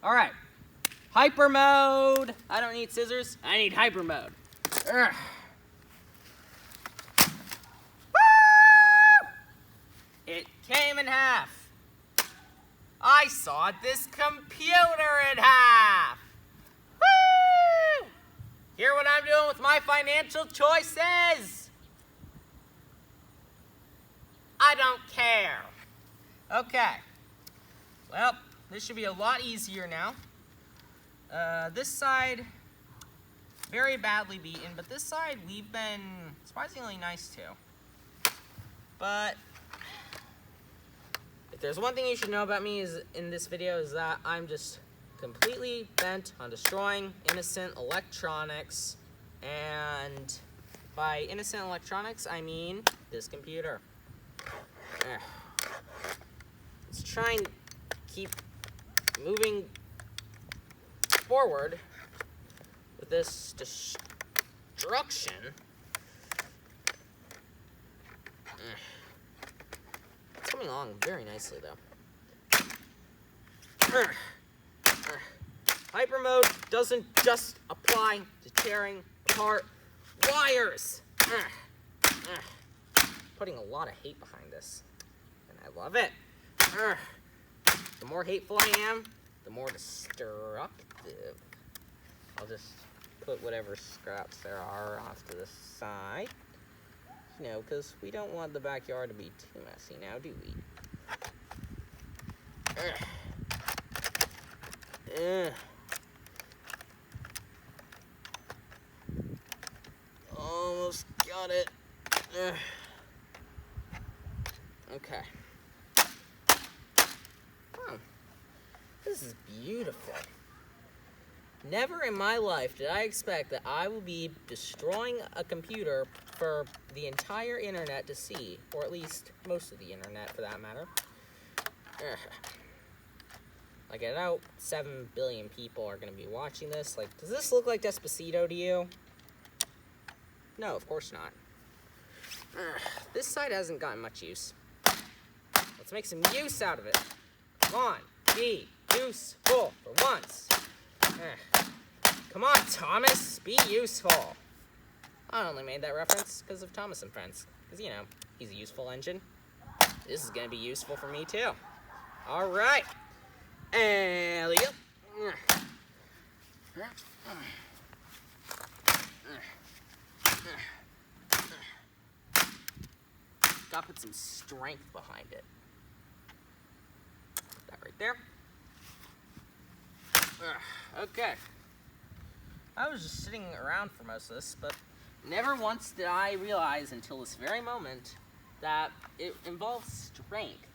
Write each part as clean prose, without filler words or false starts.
Alright. Hyper mode. I don't need scissors. I need hyper mode. Woo! It came in half. I sawed this computer in half. Woo! Hear what I'm doing with my financial choices? I don't care. Okay. Well, this should be a lot easier now. This side, very badly beaten, but this side we've been surprisingly nice to. But if there's one thing you should know about me in this video is that I'm just completely bent on destroying innocent electronics. And by innocent electronics, I mean this computer. Let's try and keep moving forward with this destruction. It's coming along very nicely, though. Hyper mode doesn't just apply to tearing apart wires. Putting a lot of hate behind this, and I love it. The more hateful I am, the more destructive. I'll just put whatever scraps there are off to the side. You know, because we don't want the backyard to be too messy now, do we? Almost got it. Okay. Oh, this is beautiful. Never in my life did I expect that I will be destroying a computer for the entire internet to see, or at least most of the internet for that matter. Like, I know 7 billion people are going to be watching this. Like, does this look like Despacito to you? No, of course not. This side hasn't gotten much use. Let's make some use out of it. Come on, be useful for once. Come on, Thomas, be useful. I only made that reference because of Thomas and Friends. Because, you know, he's a useful engine. This is going to be useful for me, too. All right. And there we go. Gotta put some strength behind it. Put that right there. Okay. I was just sitting around for most of this, but never once did I realize until this very moment that it involves strength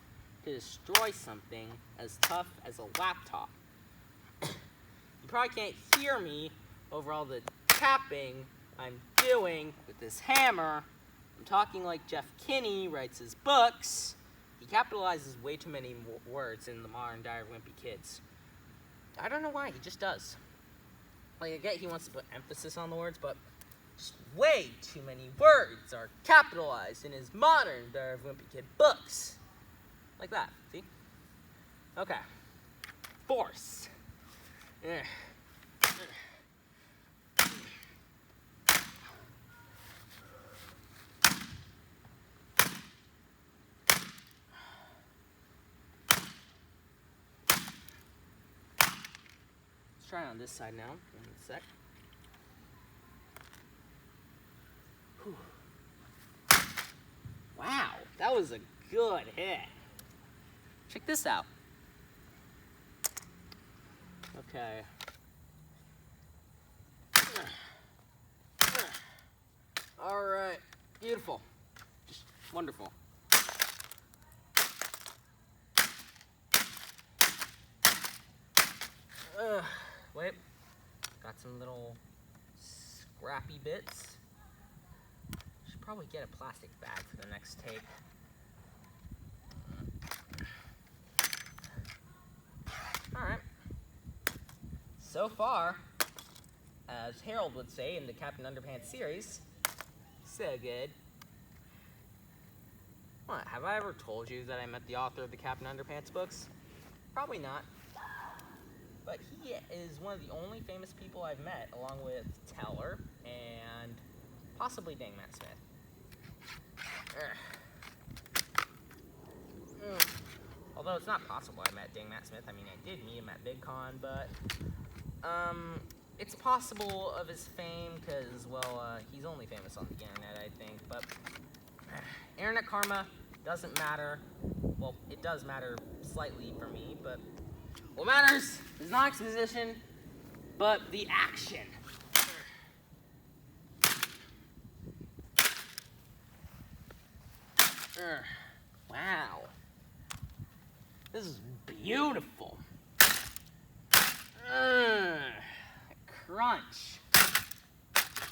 to destroy something as tough as a laptop. You probably can't hear me over all the tapping I'm doing with this hammer. I'm talking like Jeff Kinney writes his books. He capitalizes way too many words in The Modern Diary of Wimpy Kids. I don't know why, he just does. Like, I get he wants to put emphasis on the words, but just way too many words are capitalized in his Modern Diary of Wimpy Kid books. Like that, see? Okay. Force. Try on this side now, in a sec. Whew. Wow, that was a good hit. Check this out. Okay. All right, beautiful, just wonderful. Wait, got some little scrappy bits. Should probably get a plastic bag for the next take. Alright. So far, as Harold would say in the Captain Underpants series, so good. What, have I ever told you that I met the author of the Captain Underpants books? Probably not. but he is one of the only famous people I've met, along with Teller and possibly Dang Matt Smith. Although it's not possible I met Dang Matt Smith. I mean, I did meet him at VidCon, but it's possible of his fame because, well, he's only famous on the internet, I think. But internet karma doesn't matter. Well, it does matter slightly for me, but what matters is not exposition, but the action. Wow. This is beautiful. Crunch.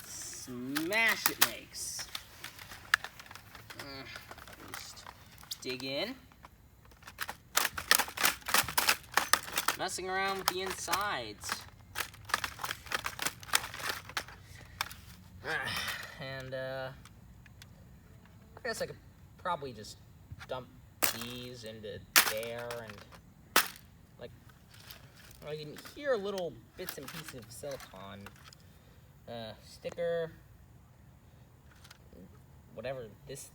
Smash it makes. Just dig in. Messing around with the insides. And, I guess I could probably just dump these into there and, like, well, you can hear little bits and pieces of silicone. Sticker, whatever this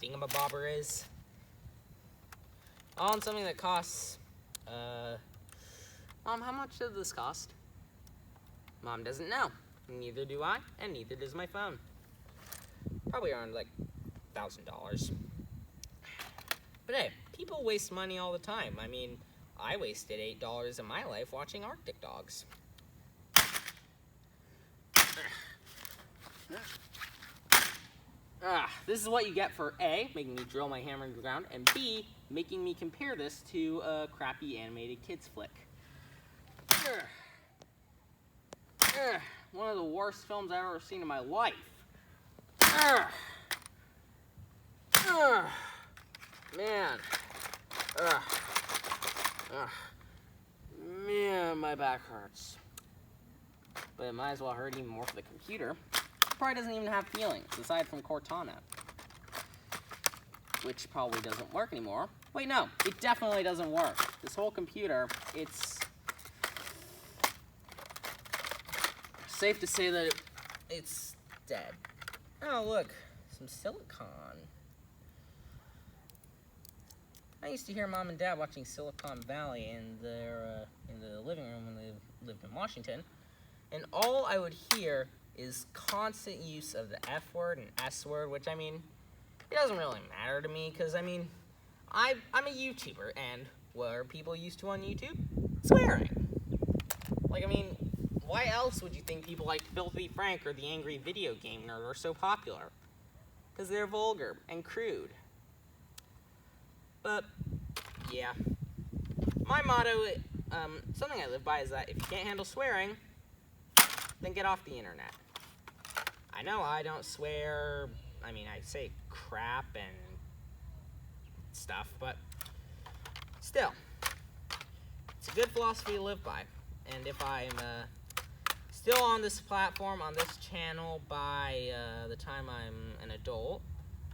thingamabobber is. On something that costs, Mom, how much does this cost? Mom doesn't know. Neither do I, and neither does my phone. Probably around, like, $1,000. But hey, people waste money all the time. I mean, I wasted $8 of my life watching Arctic Dogs. This is what you get for A, making me drill my hammer in the ground, and B, making me compare this to a crappy animated kids flick. One of the worst films I've ever seen in my life. Man. Man, my back hurts. But it might as well hurt even more for the computer. Probably doesn't even have feelings, aside from Cortana. Which probably doesn't work anymore. Wait, no, it definitely doesn't work. This whole computer, it's safe to say that it's dead. Oh, look, some silicone. I used to hear Mom and Dad watching Silicon Valley in their in the living room when they lived in Washington, and all I would hear is constant use of the F word and S word, which, I mean, it doesn't really matter to me, because, I mean, I'm a YouTuber, and what are people used to on YouTube? Swearing. Like, I mean, why else would you think people like Filthy Frank or the Angry Video Game Nerd are so popular? Because they're vulgar and crude. But, yeah. My motto, something I live by is that if you can't handle swearing, then get off the internet. I know I don't swear, I mean, I say crap and stuff, but still, it's a good philosophy to live by. And if I'm still on this platform, on this channel, by the time I'm an adult,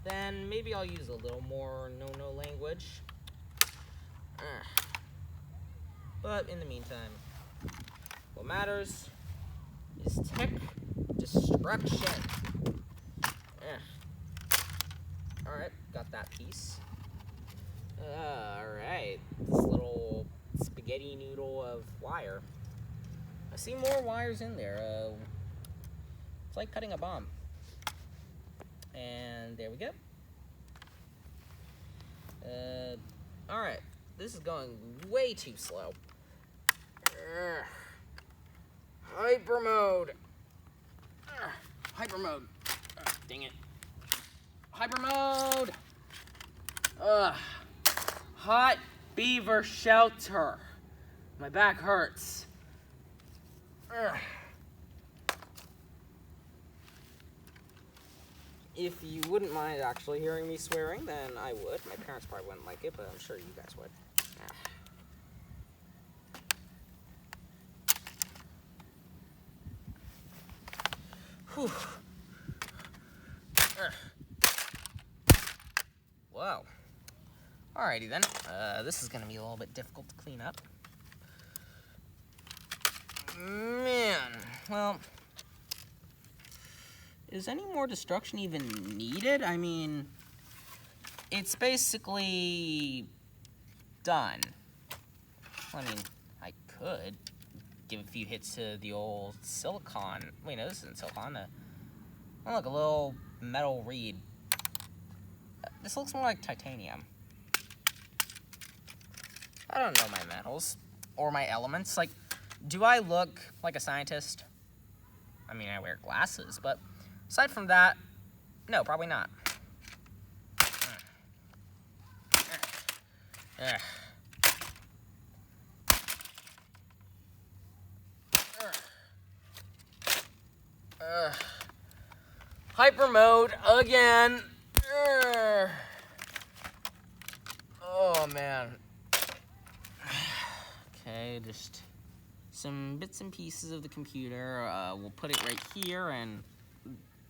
then maybe I'll use a little more no-no language. But in the meantime, what matters is tech destruction. Alright, got that piece. Alright, this little spaghetti noodle of wire. I see more wires in there. It's like cutting a bomb. And there we go. Alright, this is going way too slow. Hyper mode. Hyper mode. Dang it. Hyper mode. Hot beaver shelter. My back hurts. If you wouldn't mind actually hearing me swearing, then I would. My parents probably wouldn't like it, but I'm sure you guys would. Whew. Whoa. Alrighty then. This is gonna be a little bit difficult to clean up. well, is any more destruction even needed? I mean, it's basically done. I mean, I could give a few hits to the old silicon. Wait, no, this isn't silicon. Oh, look, a little metal reed. This looks more like titanium. I don't know my metals or my elements. Like, do I look like a scientist? I mean, I wear glasses, but aside from that, no, probably not. Hyper mode again. Oh man. Okay, just some bits and pieces of the computer. We'll put it right here and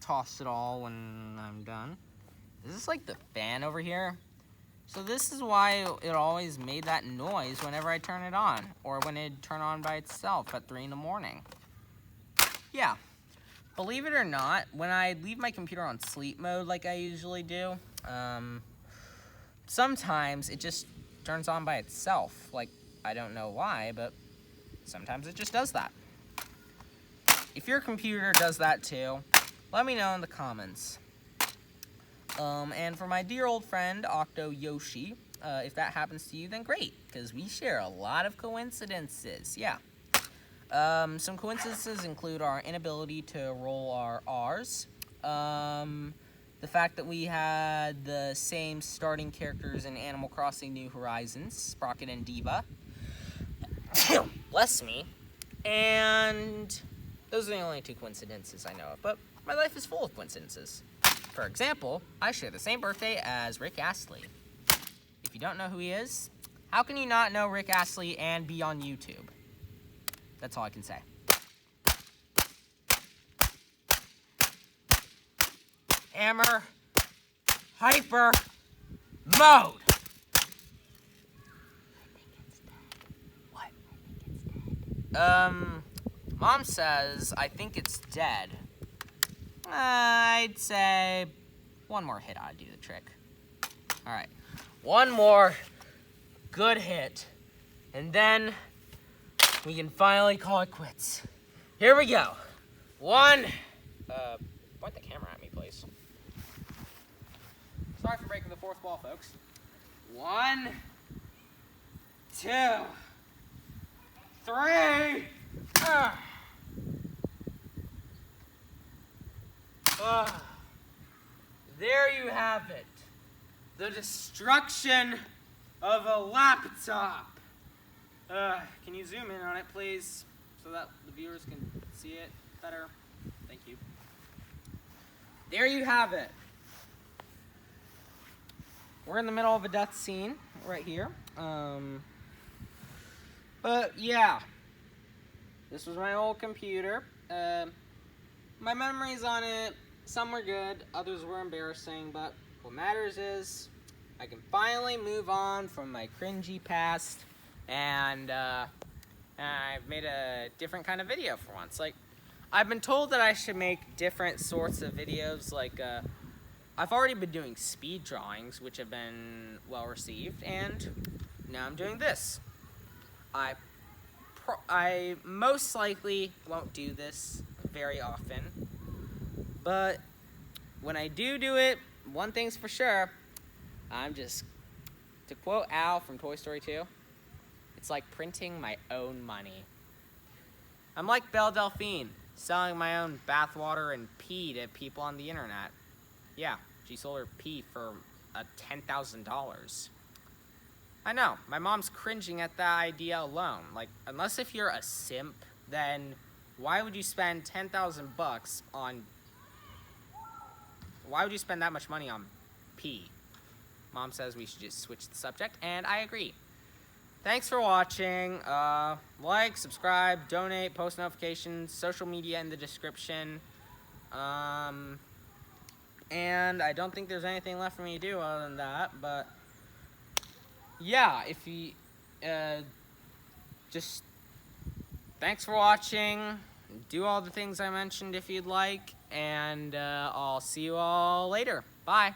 toss it all when I'm done. Is this like the fan over here? So this is why it always made that noise whenever I turn it on, or when it'd turn on by itself at 3 in the morning. Yeah, believe it or not, when I leave my computer on sleep mode like I usually do, sometimes it just turns on by itself. Like, I don't know why, but sometimes it just does that. If your computer does that too, let me know in the comments. And for my dear old friend, Octo Yoshi, if that happens to you, then great, because we share a lot of coincidences, yeah. Some coincidences include our inability to roll our R's, the fact that we had the same starting characters in Animal Crossing New Horizons, Sprocket and Diva, bless me, and those are the only 2 coincidences I know of, but my life is full of coincidences. For example, I share the same birthday as Rick Astley. If you don't know who he is, how can you not know Rick Astley and be on YouTube? That's all I can say. Hammer, hyper, mode! What? Mom says I think it's dead. I'd say one more hit ought to do the trick. Alright, one more good hit, and then we can finally call it quits. Here we go. One, point the camera at me, please. Sorry for breaking the 4th wall, folks. 1, 2, 3, there you have it. The destruction of a laptop. Can you zoom in on it, please, so that the viewers can see it better? Thank you. There you have it. We're in the middle of a death scene right here. But yeah, this was my old computer. My memories on it, some were good, others were embarrassing, but what matters is I can finally move on from my cringy past, and I've made a different kind of video for once. Like, I've been told that I should make different sorts of videos, like, I've already been doing speed drawings, which have been well received, and now I'm doing this. I most likely won't do this very often, but when I do it, one thing's for sure, I'm just, to quote Al from Toy Story 2, it's like printing my own money. I'm like Belle Delphine, selling my own bathwater and pee to people on the internet. Yeah, she sold her pee for $10,000. I know, my mom's cringing at that idea alone. Like, unless if you're a simp, then why would you spend 10,000 bucks on... Why would you spend that much money on pee? Mom says we should just switch the subject, and I agree. Thanks for watching. Like, subscribe, donate, post notifications, social media in the description. And I don't think there's anything left for me to do other than that, but yeah, if you, just thanks for watching. do all the things I mentioned if you'd like, and I'll see you all later. Bye.